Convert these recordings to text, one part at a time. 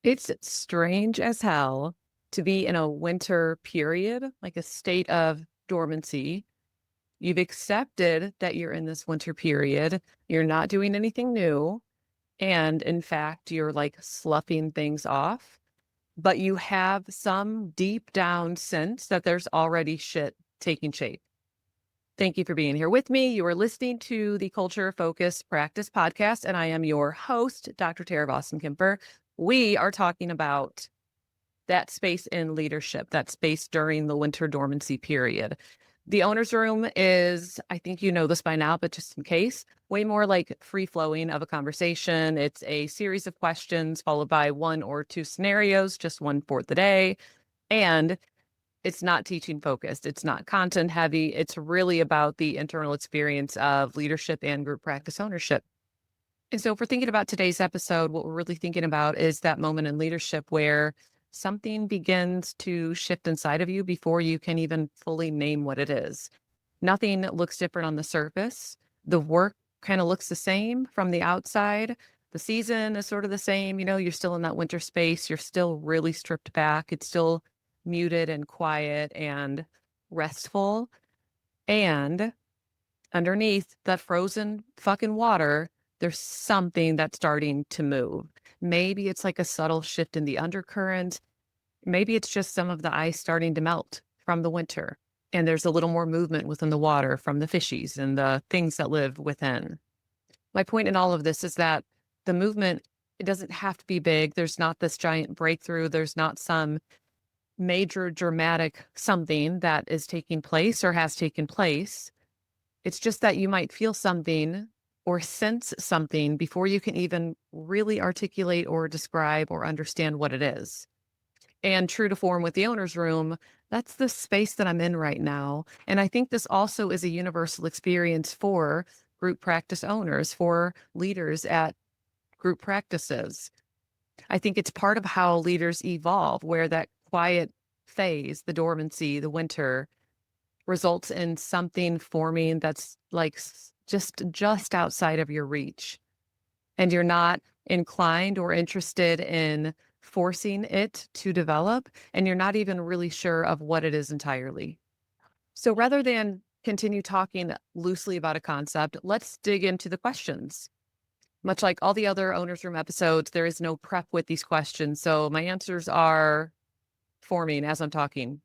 It's strange as hell to be in a winter period, like a state of dormancy. You've accepted that you're in this winter period. You're not doing anything new. And in fact, you're like sloughing things off, but you have some deep down sense that there's already shit taking shape. Thank you for being here with me. You are listening to the Culture Focused Practice Podcast, and I am your host, Dr. Tara Boston Kemper. We are talking about that space in leadership, that space during the winter dormancy period. The owner's room is, I think you know this by now, but just in case, way more like free flowing of a conversation. It's a series of questions followed by one or two scenarios, just one for the day. And it's not teaching focused. It's not content heavy. It's really about the internal experience of leadership and group practice ownership. And so, if we're thinking about today's episode, what we're really thinking about is that moment in leadership where something begins to shift inside of you before you can even fully name what it is. Nothing looks different on the surface. The work kind of looks the same from the outside. The season is sort of the same. You're still in that winter space. You're still really stripped back. It's still muted and quiet and restful. And underneath that frozen fucking water, there's something that's starting to move. Maybe it's like a subtle shift in the undercurrent. Maybe it's just some of the ice starting to melt from the winter. And there's a little more movement within the water from the fishies and the things that live within. My point in all of this is that the movement, it doesn't have to be big. There's not this giant breakthrough. There's not some major dramatic something that is taking place or has taken place. It's just that you might feel something or sense something before you can even really articulate or describe or understand what it is. And true to form with the owner's room, that's the space that I'm in right now. And I think this also is a universal experience for group practice owners, for leaders at group practices. I think it's part of how leaders evolve, where that quiet phase, the dormancy, the winter, results in something forming that's like just outside of your reach. And you're not inclined or interested in forcing it to develop, and you're not even really sure of what it is entirely. So rather than continue talking loosely about a concept, let's dig into the questions. Much like all the other Owner's Room episodes, there is no prep with these questions. So my answers are forming as I'm talking.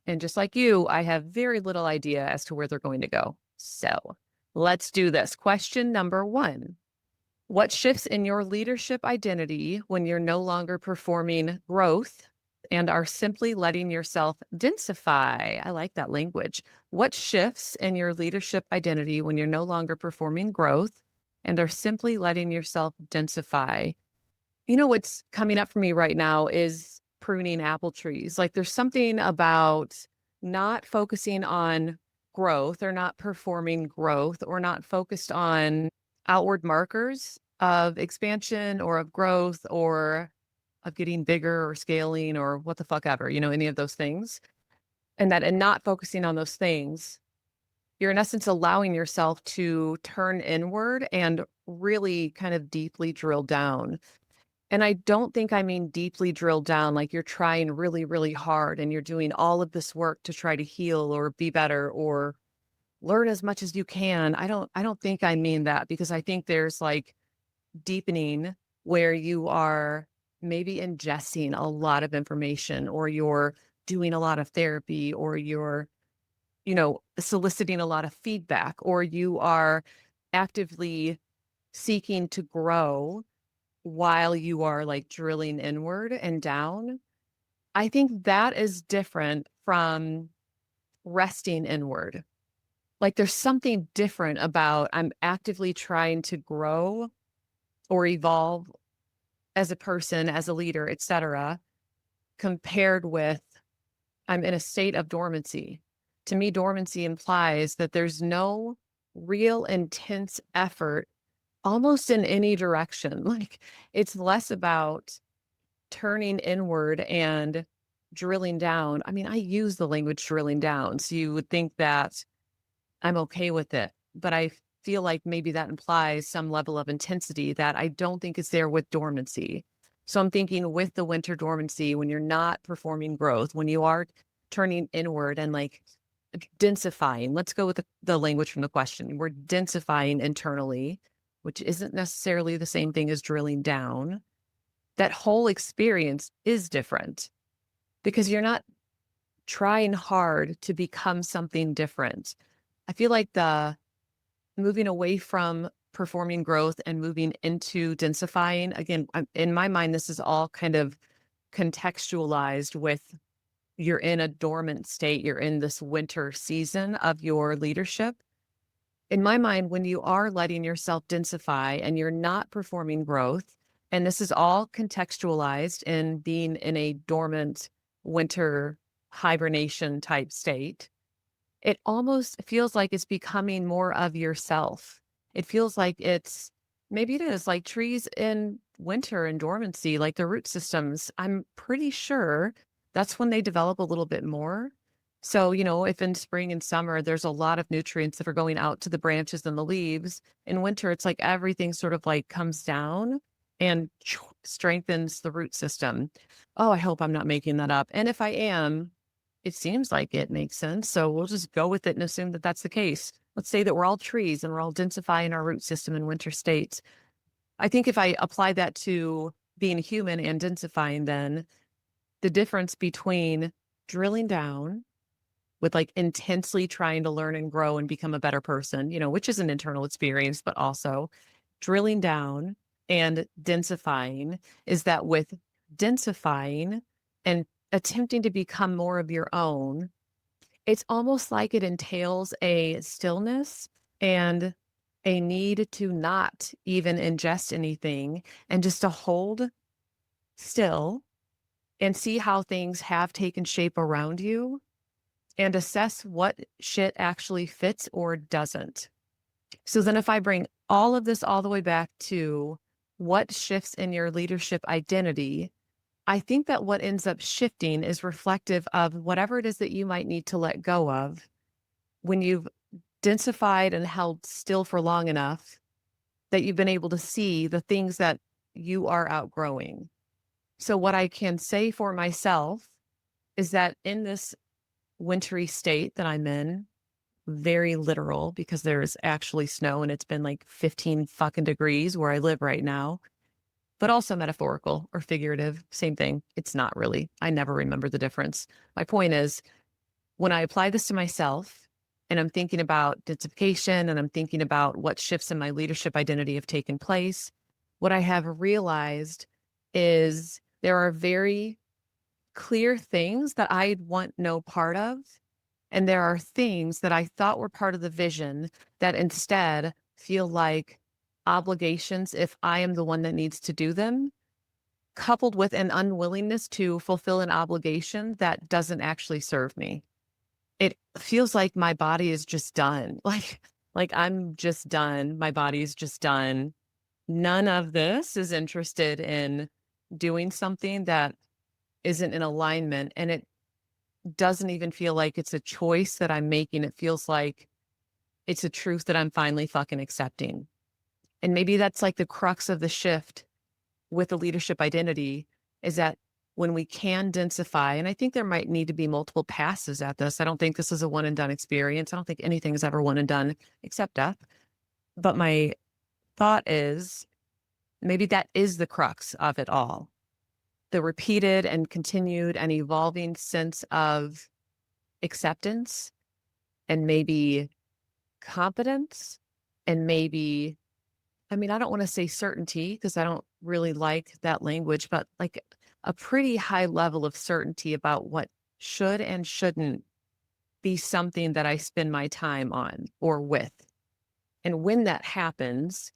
And just like you, I have very little idea as to where they're going to go. So let's do this. Question number one. What shifts in your leadership identity when you're no longer performing growth and are simply letting yourself densify? I like that language. What shifts in your leadership identity when you're no longer performing growth and are simply letting yourself densify? What's coming up for me right now is pruning apple trees. Like there's something about not focusing on growth or not performing growth or not focused on outward markers of expansion or of growth or of getting bigger or scaling or what the fuck ever, any of those things. And not focusing on those things, you're in essence allowing yourself to turn inward and really kind of deeply drill down. And I don't think I mean deeply drilled down, like you're trying really, really hard and you're doing all of this work to try to heal or be better or learn as much as you can. I don't think I mean that, because I think there's like deepening where you are maybe ingesting a lot of information, or you're doing a lot of therapy, or you're, soliciting a lot of feedback, or you are actively seeking to grow while you are like drilling inward and down. I think that is different from resting inward. Like there's something different about I'm actively trying to grow or evolve as a person, as a leader, etc., compared with I'm in a state of dormancy. To me, dormancy implies that there's no real intense effort almost in any direction. Like it's less about turning inward and drilling down. I mean, I use the language drilling down, so you would think that I'm okay with it. But I feel like maybe that implies some level of intensity that I don't think is there with dormancy. So I'm thinking with the winter dormancy, when you're not performing growth, when you are turning inward and like densifying, let's go with the language from the question. We're densifying internally, which isn't necessarily the same thing as drilling down. That whole experience is different because you're not trying hard to become something different. I feel like the moving away from performing growth and moving into densifying, again, in my mind, this is all kind of contextualized with you're in a dormant state, you're in this winter season of your leadership. In my mind, when you are letting yourself densify and you're not performing growth, and this is all contextualized in being in a dormant winter hibernation type state, it almost feels like it's becoming more of yourself. It feels like it's maybe it is like trees in winter and dormancy, like the root systems. I'm pretty sure that's when they develop a little bit more. So, if in spring and summer there's a lot of nutrients that are going out to the branches and the leaves, in winter it's like everything sort of like comes down and strengthens the root system. Oh, I hope I'm not making that up. And if I am, it seems like it makes sense. So we'll just go with it and assume that that's the case. Let's say that we're all trees and we're all densifying our root system in winter states. I think if I apply that to being human and densifying, then the difference between drilling down with like intensely trying to learn and grow and become a better person, which is an internal experience, but also drilling down and densifying is that with densifying and attempting to become more of your own, it's almost like it entails a stillness and a need to not even ingest anything and just to hold still and see how things have taken shape around you and assess what shit actually fits or doesn't. So then if I bring all of this all the way back to what shifts in your leadership identity, I think that what ends up shifting is reflective of whatever it is that you might need to let go of when you've densified and held still for long enough that you've been able to see the things that you are outgrowing. So what I can say for myself is that in this wintry state that I'm in, very literal because there is actually snow and it's been like 15 fucking degrees where I live right now, but also metaphorical or figurative, same thing. It's not really. I never remember the difference. My point is, when I apply this to myself and I'm thinking about densification and I'm thinking about what shifts in my leadership identity have taken place, what I have realized is there are very clear things that I want no part of. And there are things that I thought were part of the vision that instead feel like obligations if I am the one that needs to do them, coupled with an unwillingness to fulfill an obligation that doesn't actually serve me. It feels like my body is just done. Like I'm just done. My body is just done. None of this is interested in doing something that isn't in alignment. And it doesn't even feel like it's a choice that I'm making. It feels like it's a truth that I'm finally fucking accepting. And maybe that's like the crux of the shift with the leadership identity is that when we can densify, and I think there might need to be multiple passes at this. I don't think this is a one and done experience. I don't think anything is ever one and done except death. But my thought is maybe that is the crux of it all. The repeated and continued and evolving sense of acceptance and maybe competence and maybe, I mean, I don't want to say certainty because I don't really like that language, but like a pretty high level of certainty about what should and shouldn't be something that I spend my time on or with. And when that happens,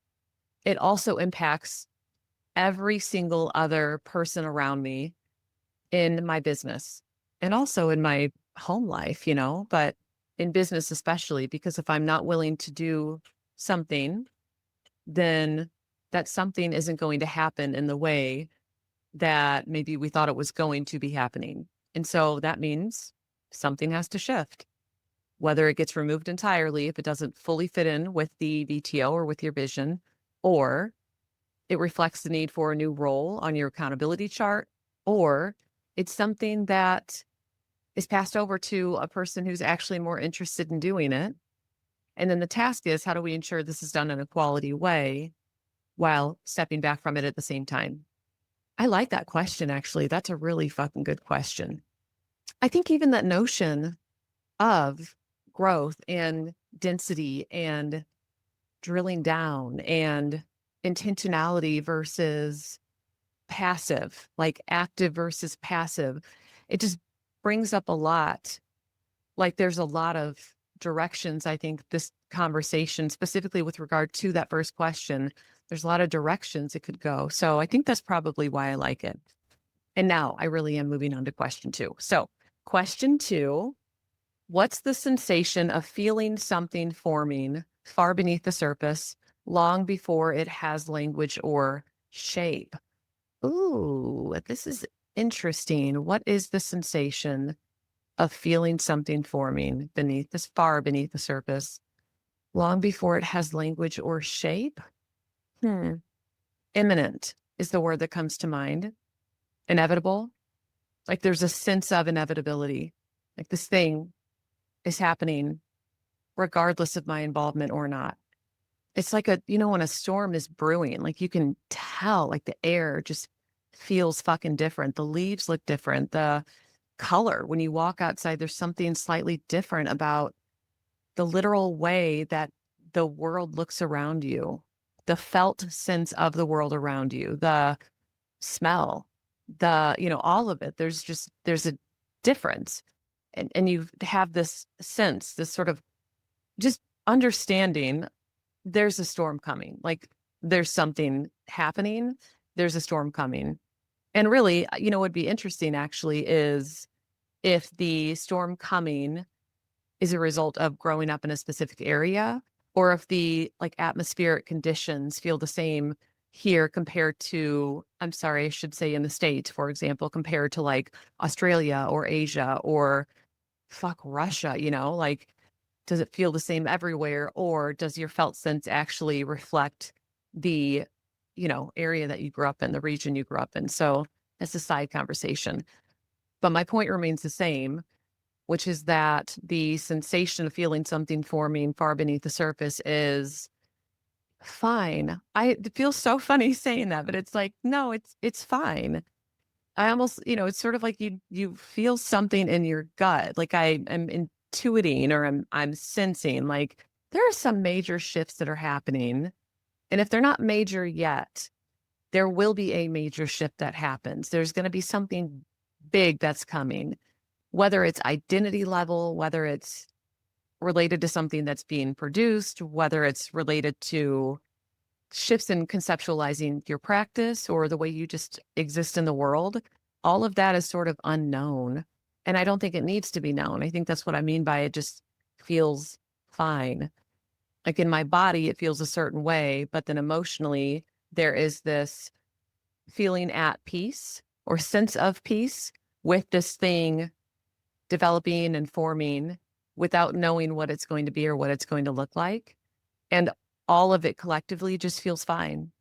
it also impacts every single other person around me in my business and also in my home life, but in business especially, because if I'm not willing to do something, then that something isn't going to happen in the way that maybe we thought it was going to be happening. And so that means something has to shift, whether it gets removed entirely if it doesn't fully fit in with the VTO or with your vision, or it reflects the need for a new role on your accountability chart, or it's something that is passed over to a person who's actually more interested in doing it. And then the task is, how do we ensure this is done in a quality way while stepping back from it at the same time? I like that question, actually. That's a really fucking good question. I think even that notion of growth and density and drilling down and intentionality versus passive, like active versus passive, it just brings up a lot. Like there's a lot of directions, I think, this conversation, specifically with regard to that first question, there's a lot of directions it could go. So I think that's probably why I like it. And now I really am moving on to question two. So, question two, what's the sensation of feeling something forming far beneath the surface long before it has language or shape? Ooh, this is interesting. What is the sensation of feeling something forming beneath this far beneath the surface long before it has language or shape? Hmm. Imminent is the word that comes to mind. Inevitable. Like there's a sense of inevitability. Like this thing is happening regardless of my involvement or not. It's like when a storm is brewing, like you can tell, like the air just feels fucking different. The leaves look different. The color, when you walk outside, there's something slightly different about the literal way that the world looks around you, the felt sense of the world around you, the smell, all of it. There's a difference. And you have this sense, this sort of just understanding there's a storm coming. Like there's something happening. There's a storm coming. And really, what would be interesting actually is if the storm coming is a result of growing up in a specific area, or if the like atmospheric conditions feel the same here compared to, I'm sorry, I should say in the States, for example, compared to like Australia or Asia or fuck Russia, like does it feel the same everywhere? Or does your felt sense actually reflect the, area that you grew up in, the region you grew up in? So it's a side conversation. But my point remains the same, which is that the sensation of feeling something forming far beneath the surface is fine. It feels so funny saying that, but it's like, no, it's fine. I almost, it's sort of like you feel something in your gut. Like I am intuiting or I'm sensing like there are some major shifts that are happening. And if they're not major yet, there will be a major shift that happens. There's going to be something big that's coming, whether it's identity level, whether it's related to something that's being produced, whether it's related to shifts in conceptualizing your practice or the way you just exist in the world. All of that is sort of unknown. And I don't think it needs to be known. I think that's what I mean by it just feels fine. Like in my body, it feels a certain way, but then emotionally, there is this feeling at peace or sense of peace with this thing developing and forming without knowing what it's going to be or what it's going to look like. And all of it collectively just feels fine.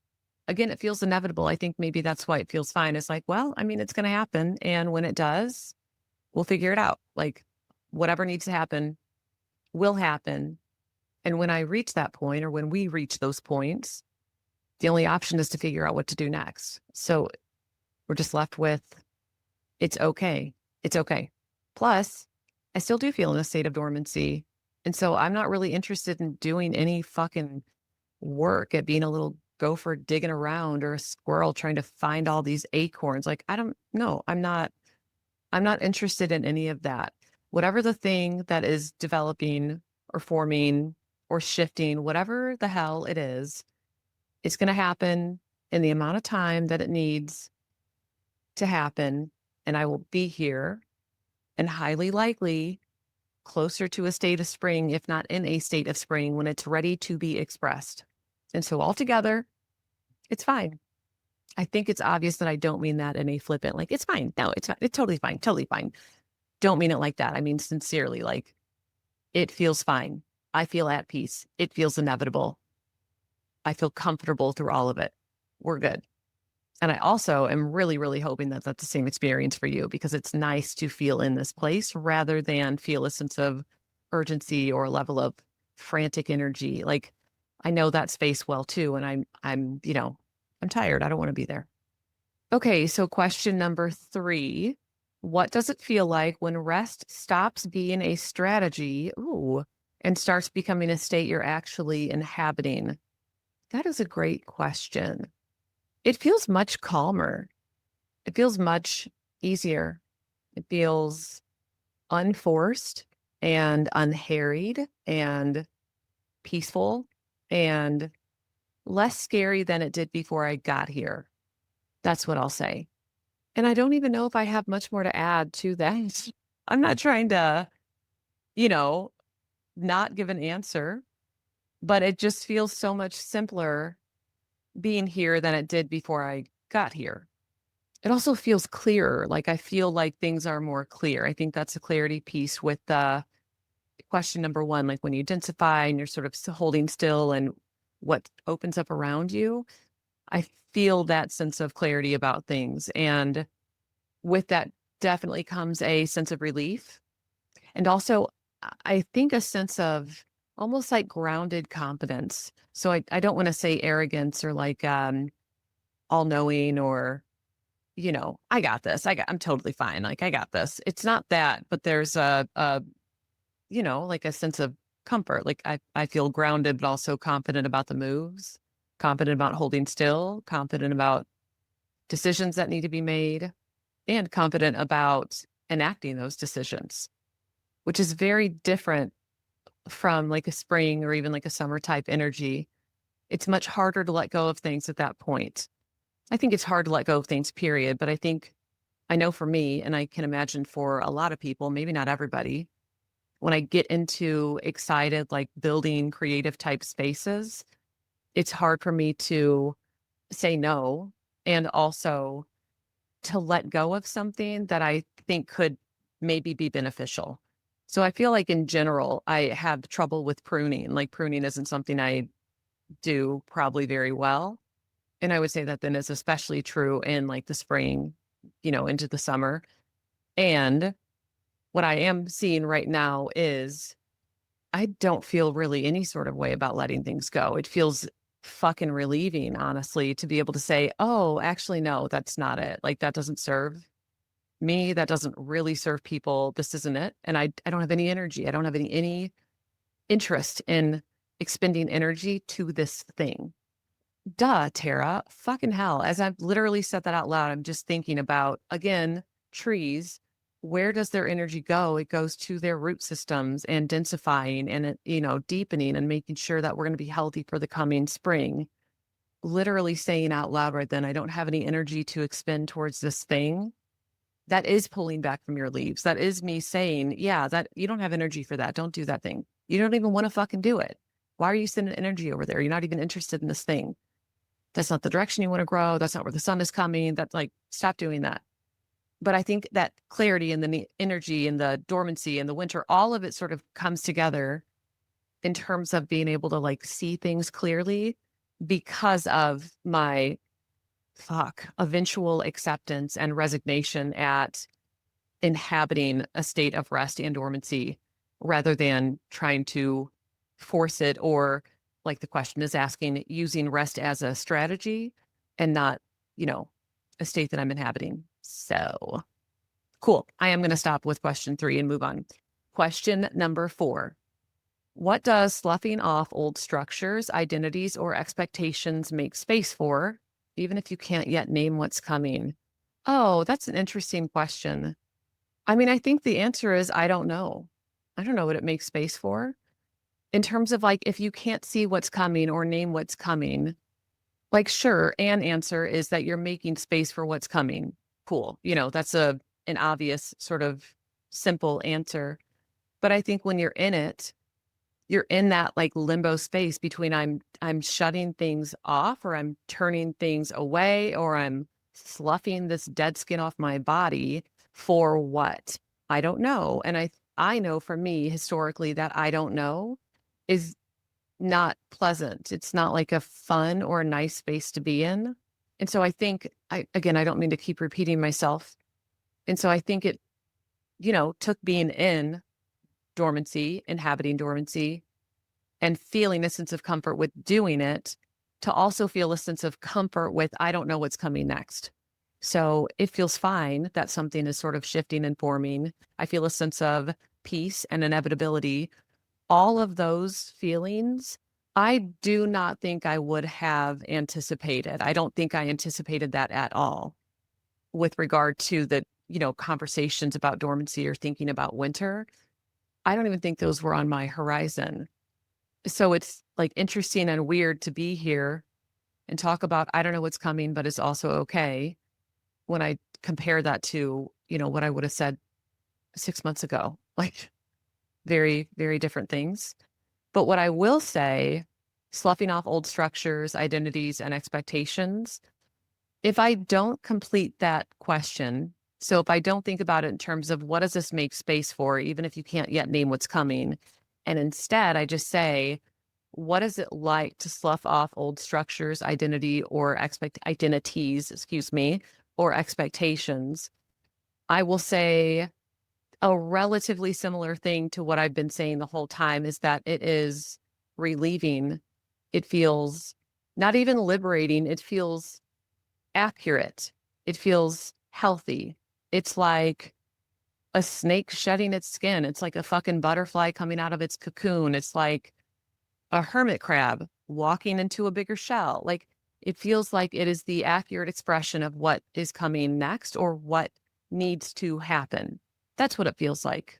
Again, it feels inevitable. I think maybe that's why it feels fine. It's like, well, I mean, it's going to happen. And when it does, we'll figure it out. Like whatever needs to happen will happen. And when I reach that point or when we reach those points, the only option is to figure out what to do next. So we're just left with, it's okay. It's okay. Plus, I still do feel in a state of dormancy. And so I'm not really interested in doing any fucking work at being a little gopher digging around or a squirrel trying to find all these acorns. Like, I don't know. I'm not interested in any of that. Whatever the thing that is developing or forming or shifting, whatever the hell it is, it's going to happen in the amount of time that it needs to happen. And I will be here and highly likely closer to a state of spring, if not in a state of spring, when it's ready to be expressed. And so altogether, it's fine. I think it's obvious that I don't mean that in a flippant, like, it's fine. No, it's fine. It's totally fine. Totally fine. Don't mean it like that. I mean, sincerely, like, it feels fine. I feel at peace. It feels inevitable. I feel comfortable through all of it. we're good. And I also am really, really hoping that that's the same experience for you because it's nice to feel in this place rather than feel a sense of urgency or a level of frantic energy. Like I know that space well too. And I'm tired. I don't want to be there. Okay. So question number 3. What does it feel like when rest stops being a strategy? Ooh, and starts becoming a state you're actually inhabiting? That is a great question. It feels much calmer. It feels much easier. It feels unforced and unharried and peaceful and less scary than it did before I got here. That's what I'll say. And I don't even know if I have much more to add to that. I'm not trying to, you know, not give an answer, but it just feels so much simpler being here than it did before I got here. It also feels clearer. Like I feel like things are more clear. I think that's a clarity piece with question number 1, like when you densify and you're sort of holding still and what opens up around you, I feel that sense of clarity about things. And with that definitely comes a sense of relief. And also, I think a sense of almost like grounded confidence. So I don't want to say arrogance or like all knowing or I got this. I'm totally fine. Like I got this. It's not that, but there's like a sense of comfort. Like I feel grounded, but also confident about the moves, confident about holding still, confident about decisions that need to be made, and confident about enacting those decisions, which is very different from like a spring or even like a summer type energy. It's much harder to let go of things at that point. I think it's hard to let go of things, period. But I know for me, and I can imagine for a lot of people, maybe not everybody, when I get into excited, like building creative type spaces, it's hard for me to say no and also to let go of something that I think could maybe be beneficial. So I feel like in general, I have trouble with pruning. Like pruning isn't something I do probably very well. And I would say that then is especially true in like the spring, into the summer. And what I am seeing right now is I don't feel really any sort of way about letting things go. It feels fucking relieving, honestly, to be able to say, oh, actually, no, that's not it. Like that doesn't serve me. That doesn't really serve people. This isn't it. And I don't have any energy. I don't have any interest in expending energy to this thing. Duh, Tara. Fucking hell. As I've literally said that out loud, I'm just thinking about, again, trees. Where does their energy go? It goes to their root systems and densifying and, deepening and making sure that we're going to be healthy for the coming spring. Literally saying out loud right then, I don't have any energy to expend towards this thing. That is pulling back from your leaves. That is me saying, yeah, that you don't have energy for that. Don't do that thing. You don't even want to fucking do it. Why are you sending energy over there? You're not even interested in this thing. That's not the direction you want to grow. That's not where the sun is coming. That's like, stop doing that. But I think that clarity and the energy and the dormancy and the winter, all of it sort of comes together in terms of being able to like see things clearly because of my eventual acceptance and resignation at inhabiting a state of rest and dormancy rather than trying to force it or like the question is asking, using rest as a strategy and not, you know, a state that I'm inhabiting. So cool. I am going to stop with question 3 and move on. Question number 4. What does sloughing off old structures, identities, or expectations make space for, even if you can't yet name what's coming? Oh, that's an interesting question. I mean, I think the answer is I don't know. I don't know what it makes space for. In terms of like, if you can't see what's coming or name what's coming, like, sure, an answer is that you're making space for what's coming. Cool. That's an obvious sort of simple answer. But I think when you're in it, you're in that like limbo space between I'm shutting things off or I'm turning things away or I'm sloughing this dead skin off my body for what? I don't know. And I know for me historically that I don't know is not pleasant. It's not like a fun or a nice space to be in. And so I think again, I don't mean to keep repeating myself. And so I think it, took being in dormancy, inhabiting dormancy, and feeling a sense of comfort with doing it to also feel a sense of comfort with, I don't know what's coming next. So it feels fine that something is sort of shifting and forming. I feel a sense of peace and inevitability. All of those feelings, I do not think I would have anticipated. I don't think I anticipated that at all with regard to the, conversations about dormancy or thinking about winter. I don't even think those were on my horizon. So it's like interesting and weird to be here and talk about, I don't know what's coming, but it's also okay when I compare that to, what I would have said 6 months ago, like very, very different things. But what I will say, sloughing off old structures, identities, and expectations, if I don't complete that question, so if I don't think about it in terms of what does this make space for, even if you can't yet name what's coming, and instead I just say, what is it like to slough off old structures, identities, excuse me, or expectations? I will say a relatively similar thing to what I've been saying the whole time is that it is relieving. It feels not even liberating, it feels accurate. It feels healthy. It's like a snake shedding its skin. It's like a fucking butterfly coming out of its cocoon. It's like a hermit crab walking into a bigger shell. Like it feels like it is the accurate expression of what is coming next or what needs to happen. That's what it feels like.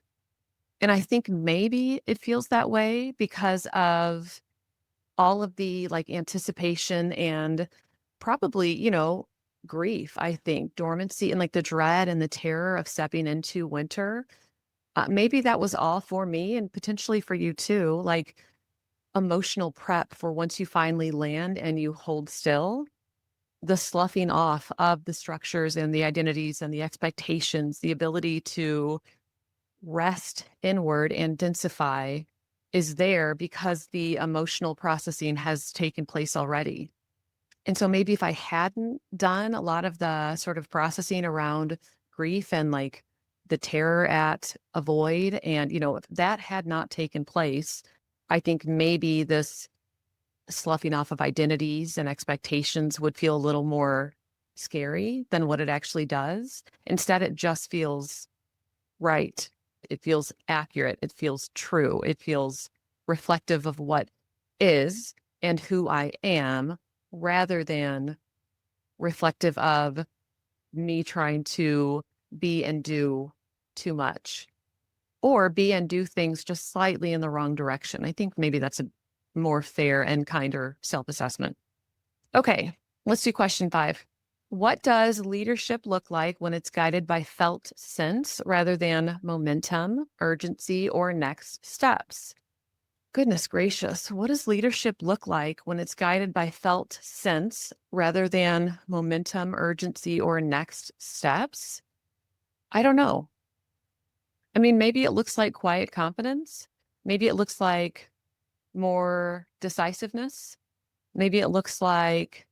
And I think maybe it feels that way because of all of the like anticipation and probably, grief, I think, dormancy and like the dread and the terror of stepping into winter. Maybe that was all for me and potentially for you too. Like emotional prep for once you finally land and you hold still, the sloughing off of the structures and the identities and the expectations, the ability to rest inward and densify is there because the emotional processing has taken place already. And so maybe if I hadn't done a lot of the sort of processing around grief and like the terror at a void, and, if that had not taken place, I think maybe this sloughing off of identities and expectations would feel a little more scary than what it actually does. Instead, it just feels right. It feels accurate. It feels true. It feels reflective of what is and who I am rather than reflective of me trying to be and do too much or be and do things just slightly in the wrong direction. I think maybe that's a more fair and kinder self-assessment. Okay, let's do question 5. What does leadership look like when it's guided by felt sense rather than momentum, urgency, or next steps? Goodness gracious. What does leadership look like when it's guided by felt sense rather than momentum, urgency, or next steps? I don't know. I mean, maybe it looks like quiet confidence. Maybe it looks like more decisiveness. Maybe it looks like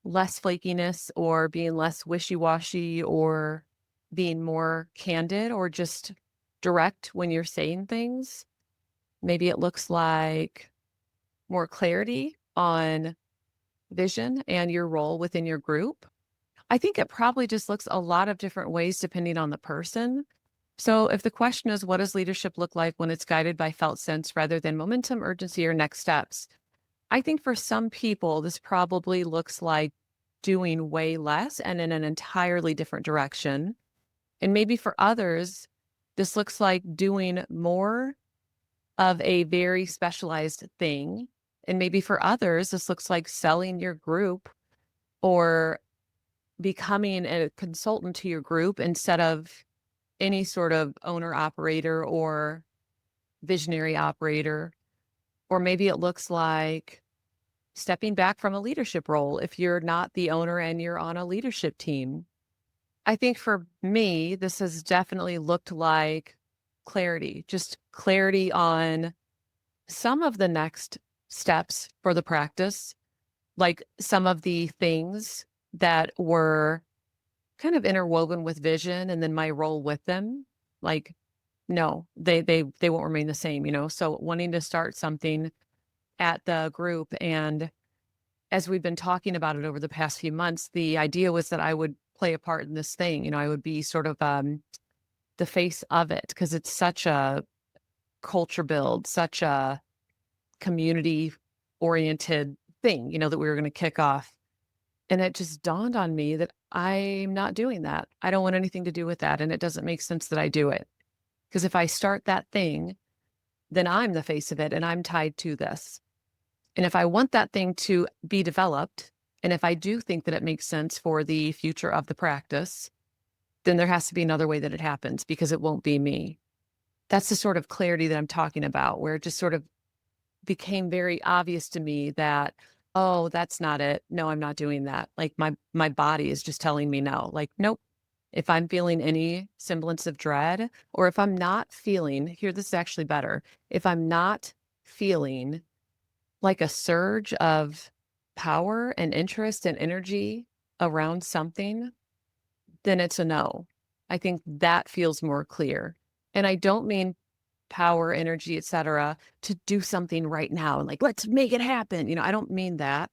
less flakiness or being less wishy-washy or being more candid or just direct when you're saying things. Maybe it looks like more clarity on vision and your role within your group. I think it probably just looks a lot of different ways depending on the person. So if the question is, what does leadership look like when it's guided by felt sense rather than momentum, urgency, or next steps? I think for some people, this probably looks like doing way less and in an entirely different direction. And maybe for others, this looks like doing more of a very specialized thing. And maybe for others, this looks like selling your group or becoming a consultant to your group instead of any sort of owner operator or visionary operator. Or maybe it looks like stepping back from a leadership role if you're not the owner and you're on a leadership team. I think for me, this has definitely looked like clarity, just clarity on some of the next steps for the practice, like some of the things that were kind of interwoven with vision and then my role with them. Like, no, they won't remain the same, you know? So wanting to start something at the group, and as we've been talking about it over the past few months, the idea was that I would play a part in this thing. You know, I would be sort of the face of it because it's such a culture build, such a community oriented thing, you know, that we were going to kick off. And it just dawned on me that I'm not doing that. I don't want anything to do with that. And it doesn't make sense that I do it. Because if I start that thing, then I'm the face of it and I'm tied to this. And if I want that thing to be developed, and if I do think that it makes sense for the future of the practice, then there has to be another way that it happens because it won't be me. That's the sort of clarity that I'm talking about, where it just sort of became very obvious to me that, oh, that's not it. No, I'm not doing that. Like my body is just telling me no. Like, nope. If I'm feeling any semblance of dread, or if I'm not feeling, here, this is actually better. If I'm not feeling like a surge of power and interest and energy around something, then it's a no. I think that feels more clear. And I don't mean power, energy, etc., to do something right now and like, let's make it happen. You know, I don't mean that,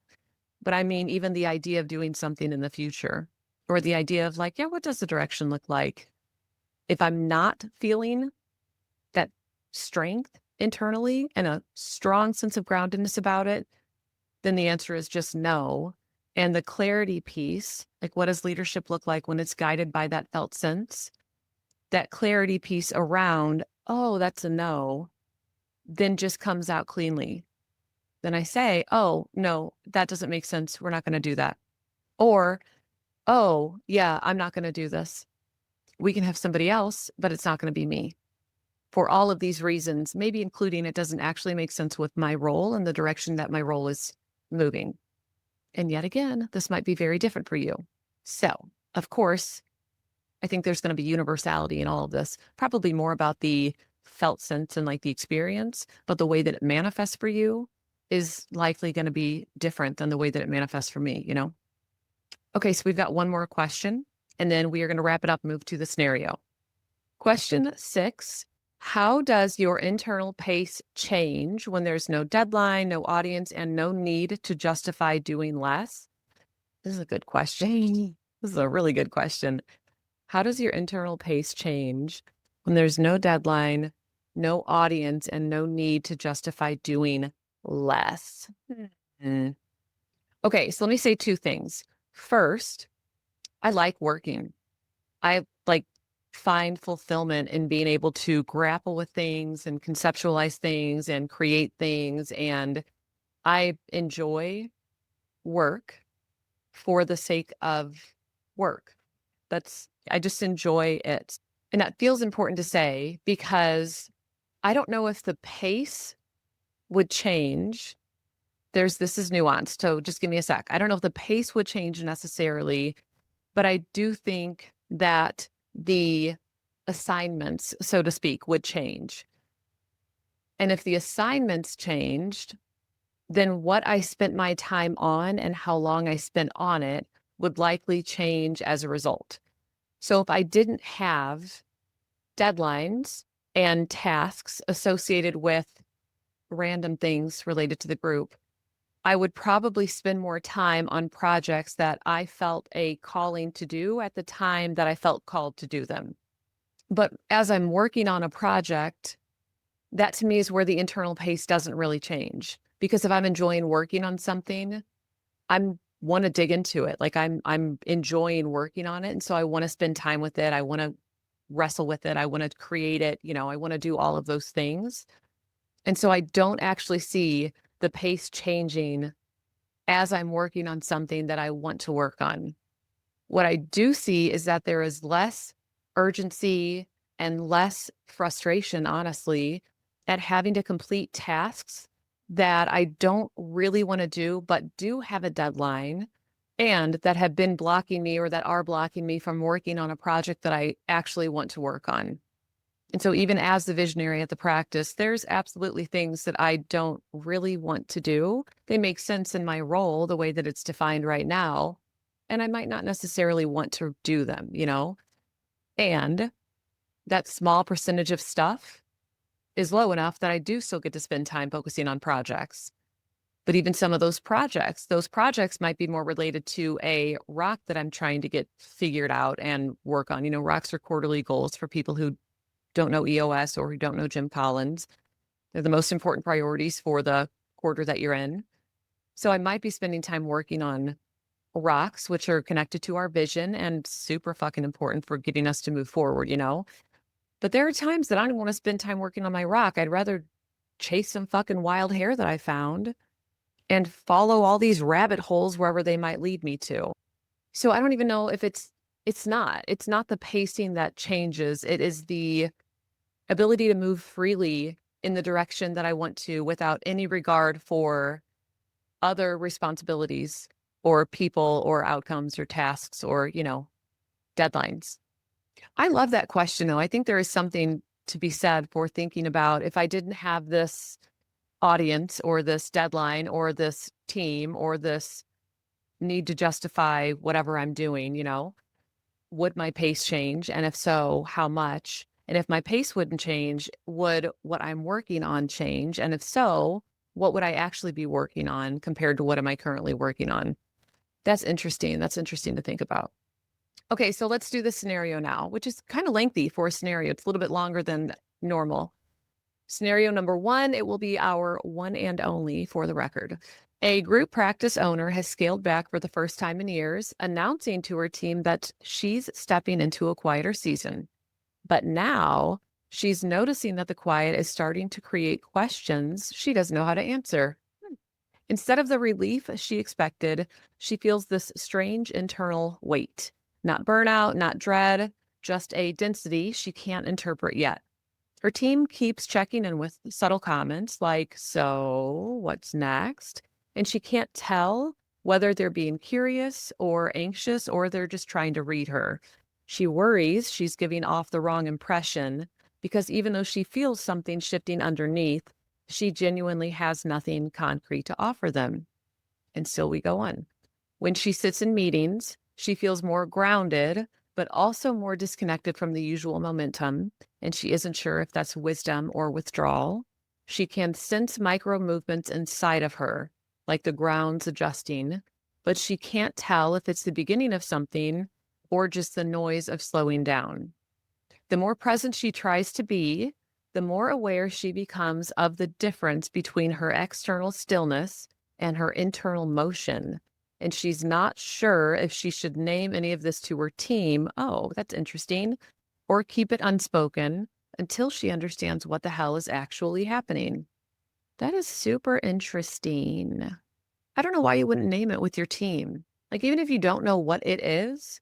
but I mean even the idea of doing something in the future, or the idea of like, yeah, what does the direction look like? If I'm not feeling that strength internally and a strong sense of groundedness about it, then the answer is just no. And the clarity piece, like what does leadership look like when it's guided by that felt sense? That clarity piece around, oh, that's a no, then just comes out cleanly. Then I say, oh, no, that doesn't make sense. We're not going to do that. Or, oh, yeah, I'm not going to do this. We can have somebody else, but it's not going to be me. For all of these reasons, maybe including it doesn't actually make sense with my role and the direction that my role is moving. And yet again, this might be very different for you. So, of course, I think there's going to be universality in all of this, probably more about the felt sense and like the experience, but the way that it manifests for you is likely going to be different than the way that it manifests for me, you know? Okay, so we've got one more question, and then we are going to wrap it up and move to the scenario. Question 6. How does your internal pace change when there's no deadline, no audience, and no need to justify doing less? This is a good question. This is a really good question. How does your internal pace change when there's no deadline, no audience, and no need to justify doing less? Mm. Okay, so let me say two things. First, I like working. I like find fulfillment in being able to grapple with things and conceptualize things and create things. And I enjoy work for the sake of work. I just enjoy it. And that feels important to say because I don't know if the pace would change. This is nuanced, so just give me a sec. I don't know if the pace would change necessarily, but I do think that the assignments, so to speak, would change. And if the assignments changed, then what I spent my time on and how long I spent on it would likely change as a result. So if I didn't have deadlines and tasks associated with random things related to the group, I would probably spend more time on projects that I felt a calling to do at the time that I felt called to do them. But as I'm working on a project, that to me is where the internal pace doesn't really change. Because if I'm enjoying working on something, I'm want to dig into it. Like I'm enjoying working on it. And so I want to spend time with it. I want to wrestle with it. I want to create it. You know, I want to do all of those things. And so I don't actually see the pace changing as I'm working on something that I want to work on. What I do see is that there is less urgency and less frustration, honestly, at having to complete tasks that I don't really want to do, but do have a deadline and that have been blocking me or that are blocking me from working on a project that I actually want to work on. And so even as the visionary at the practice, there's absolutely things that I don't really want to do. They make sense in my role, the way that it's defined right now. and I might not necessarily want to do them, And that small percentage of stuff is low enough that I do still get to spend time focusing on projects. But even some of those projects might be more related to a rock that I'm trying to get figured out and work on. Rocks are quarterly goals for people who don't know EOS or who don't know Jim Collins. They're the most important priorities for the quarter that you're in. So I might be spending time working on rocks, which are connected to our vision and super fucking important for getting us to move forward. But there are times that I don't want to spend time working on my rock. I'd rather chase some fucking wild hair that I found and follow all these rabbit holes wherever they might lead me to. So I don't even know if it's not the pacing that changes. It is the ability to move freely in the direction that I want to without any regard for other responsibilities or people or outcomes or tasks or, deadlines. I love that question, though. I think there is something to be said for thinking about if I didn't have this audience or this deadline or this team or this need to justify whatever I'm doing, would my pace change? And if so, how much? And if my pace wouldn't change, would what I'm working on change? And if so, what would I actually be working on compared to what am I currently working on? That's interesting. That's interesting to think about. Okay, so let's do the scenario now, which is kind of lengthy for a scenario. It's a little bit longer than normal. Scenario number 1, it will be our one and only for the record. A group practice owner has scaled back for the first time in years, announcing to her team that she's stepping into a quieter season. But now she's noticing that the quiet is starting to create questions she doesn't know how to answer. Instead of the relief she expected, she feels this strange internal weight. Not burnout, not dread, just a density she can't interpret yet. Her team keeps checking in with subtle comments like, "So, what's next?" And she can't tell whether they're being curious or anxious or they're just trying to read her. She worries she's giving off the wrong impression because even though she feels something shifting underneath, she genuinely has nothing concrete to offer them. And still we go on. When she sits in meetings, she feels more grounded, but also more disconnected from the usual momentum, and she isn't sure if that's wisdom or withdrawal. She can sense micro movements inside of her, like the ground's adjusting, but she can't tell if it's the beginning of something or just the noise of slowing down. The more present she tries to be, the more aware she becomes of the difference between her external stillness and her internal motion. And she's not sure if she should name any of this to her team. Oh, that's interesting. Or keep it unspoken until she understands what the hell is actually happening. That is super interesting. I don't know why you wouldn't name it with your team. Like, even if you don't know what it is,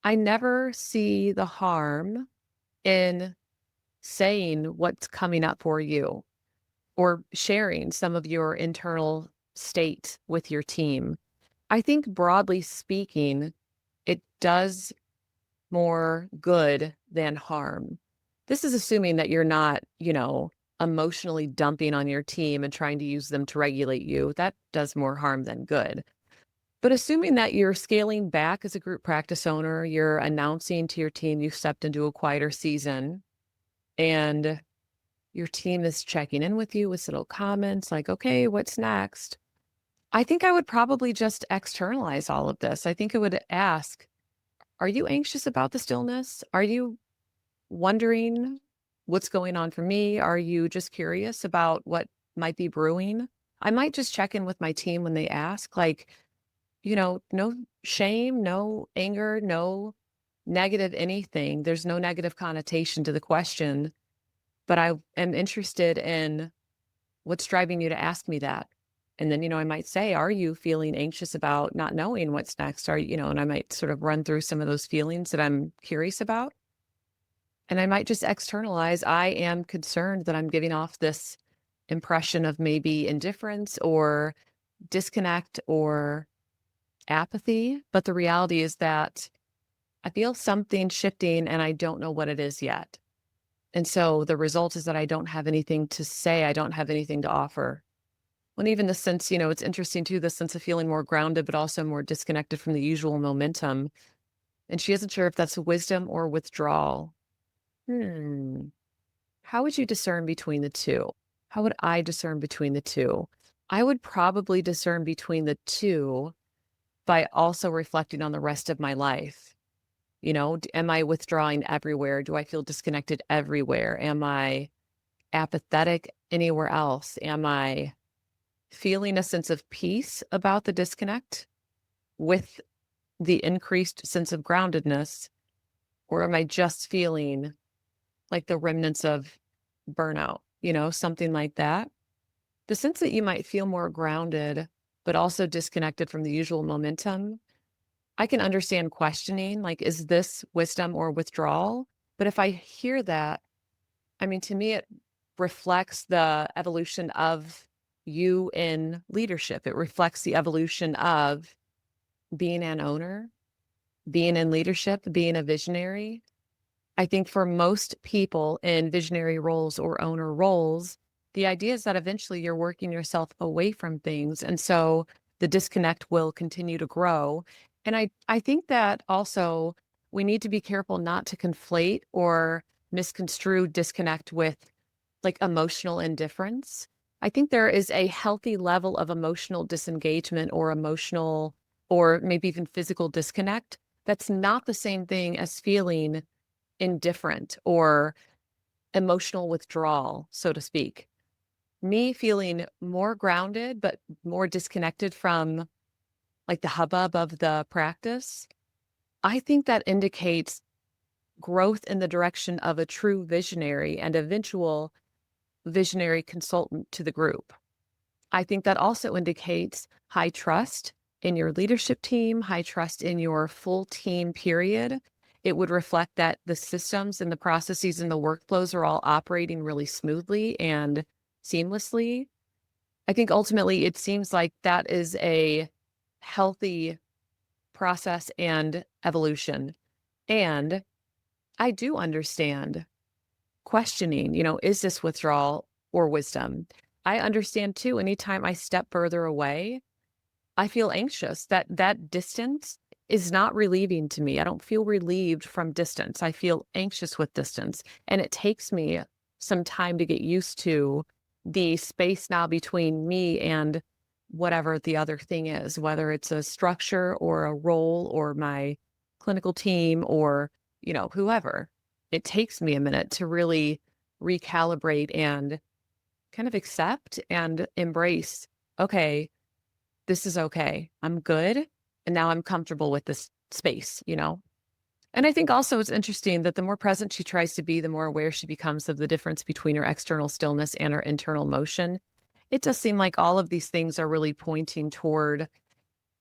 I never see the harm in saying what's coming up for you or sharing some of your internal state with your team. I think broadly speaking, it does more good than harm. This is assuming that you're not, emotionally dumping on your team and trying to use them to regulate you. That does more harm than good. But assuming that you're scaling back as a group practice owner, you're announcing to your team you've stepped into a quieter season, and your team is checking in with you with little comments like, "Okay, what's next?" I think I would probably just externalize all of this. I think I would ask, "Are you anxious about the stillness? Are you wondering what's going on for me? Are you just curious about what might be brewing?" I might just check in with my team when they ask, like, no shame, no anger, no negative anything. There's no negative connotation to the question, but I am interested in what's driving you to ask me that. And then, I might say, "Are you feeling anxious about not knowing what's next?" And I might sort of run through some of those feelings that I'm curious about. And I might just externalize, "I am concerned that I'm giving off this impression of maybe indifference or disconnect or apathy. But the reality is that I feel something shifting and I don't know what it is yet. And so the result is that I don't have anything to say. I don't have anything to offer." When even the sense, it's interesting too, the sense of feeling more grounded, but also more disconnected from the usual momentum. And she isn't sure if that's wisdom or withdrawal. Hmm. How would you discern between the two? How would I discern between the two? I would probably discern between the two by also reflecting on the rest of my life. Am I withdrawing everywhere? Do I feel disconnected everywhere? Am I apathetic anywhere else? Am I feeling a sense of peace about the disconnect with the increased sense of groundedness? Or am I just feeling like the remnants of burnout, something like that? The sense that you might feel more grounded, but also disconnected from the usual momentum, I can understand questioning, like, is this wisdom or withdrawal? But if I hear that, I mean, to me, it reflects the evolution of you in leadership. It reflects the evolution of being an owner, being in leadership, being a visionary. I think for most people in visionary roles or owner roles, the idea is that eventually you're working yourself away from things. And so the disconnect will continue to grow. And I think that also we need to be careful not to conflate or misconstrue disconnect with like emotional indifference. I think there is a healthy level of emotional disengagement or emotional or maybe even physical disconnect. That's not the same thing as feeling indifferent or emotional withdrawal, so to speak. Me feeling more grounded, but more disconnected from like the hubbub of the practice, I think that indicates growth in the direction of a true visionary and eventual visionary consultant to the group. I think that also indicates high trust in your leadership team, high trust in your full team, period. It would reflect that the systems and the processes and the workflows are all operating really smoothly and seamlessly. I think ultimately it seems like that is a healthy process and evolution. And I do understand questioning, is this withdrawal or wisdom? I understand too, anytime I step further away, I feel anxious. That distance is not relieving to me. I don't feel relieved from distance. I feel anxious with distance. And it takes me some time to get used to the space now between me and whatever the other thing is, whether it's a structure or a role or my clinical team or, whoever. It takes me a minute to really recalibrate and kind of accept and embrace, okay, this is okay. I'm good. And now I'm comfortable with this space. And I think also it's interesting that the more present she tries to be, the more aware she becomes of the difference between her external stillness and her internal motion. It does seem like all of these things are really pointing toward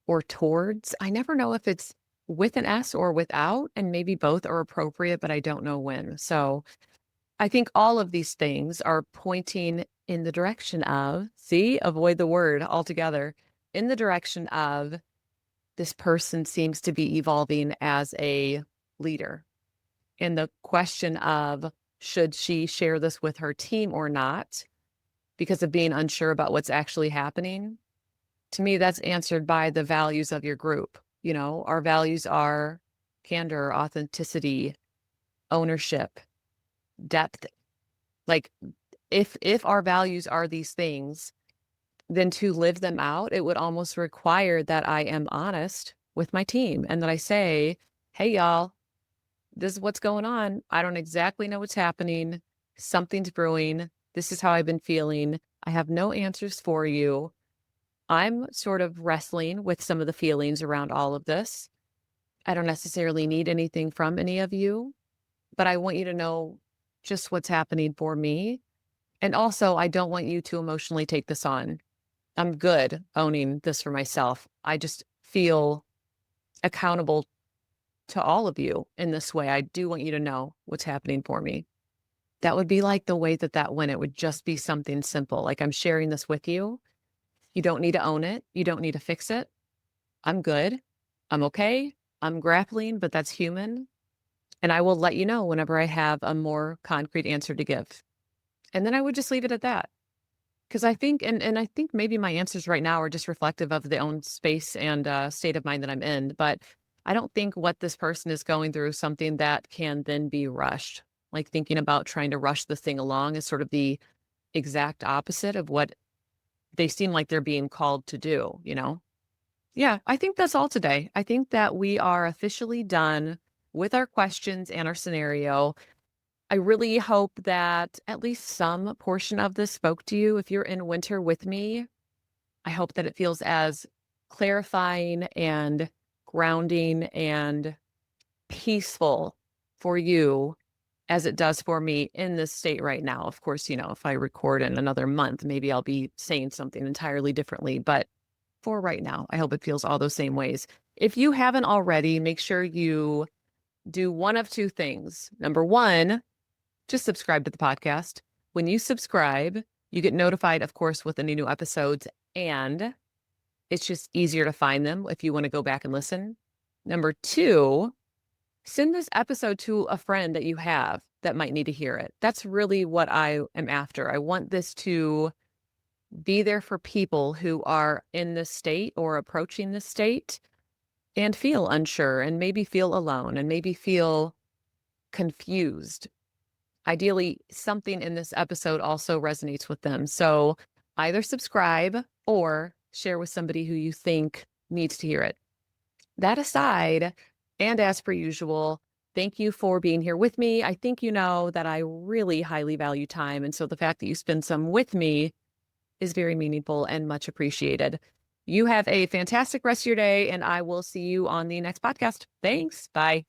or towards. I never know if it's with an S or without, and maybe both are appropriate, but I don't know when. So I think all of these things are pointing in the direction of, see, avoid the word altogether, in the direction of this person seems to be evolving as a leader. And the question of should she share this with her team or not because of being unsure about what's actually happening, to me, that's answered by the values of your group. Our values are candor, authenticity, ownership, depth. Like if our values are these things, then to live them out, it would almost require that I am honest with my team and that I say, hey, y'all, this is what's going on. I don't exactly know what's happening. Something's brewing. This is how I've been feeling. I have no answers for you. I'm sort of wrestling with some of the feelings around all of this. I don't necessarily need anything from any of you, but I want you to know just what's happening for me. And also, I don't want you to emotionally take this on. I'm good owning this for myself. I just feel accountable to all of you in this way. I do want you to know what's happening for me. That would be like the way that that went. It would just be something simple. Like I'm sharing this with you. You don't need to own it. You don't need to fix it. I'm good. I'm okay. I'm grappling, but that's human. And I will let you know whenever I have a more concrete answer to give. And then I would just leave it at that. Because I think and I think maybe my answers right now are just reflective of the own space and, state of mind that I'm in, but I don't think what this person is going through is something that can then be rushed. Like, thinking about trying to rush this thing along is sort of the exact opposite of what they seem like they're being called to do, you know? Yeah, I think that's all today. I think that we are officially done with our questions and our scenario. I really hope that at least some portion of this spoke to you. If you're in winter with me, I hope that it feels as clarifying and grounding and peaceful for you as it does for me in this state right now. Of course, if I record in another month, maybe I'll be saying something entirely differently. But for right now, I hope it feels all those same ways. If you haven't already, make sure you do one of two things. Number one, just subscribe to the podcast. When you subscribe, you get notified, of course, with any new episodes, and it's just easier to find them if you want to go back and listen. Number two, send this episode to a friend that you have that might need to hear it. That's really what I am after. I want this to be there for people who are in this state or approaching this state and feel unsure and maybe feel alone and maybe feel confused. Ideally, something in this episode also resonates with them. So either subscribe or share with somebody who you think needs to hear it. That aside, and as per usual, thank you for being here with me. I think you know that I really highly value time. And so the fact that you spend some with me is very meaningful and much appreciated. You have a fantastic rest of your day, and I will see you on the next podcast. Thanks. Bye.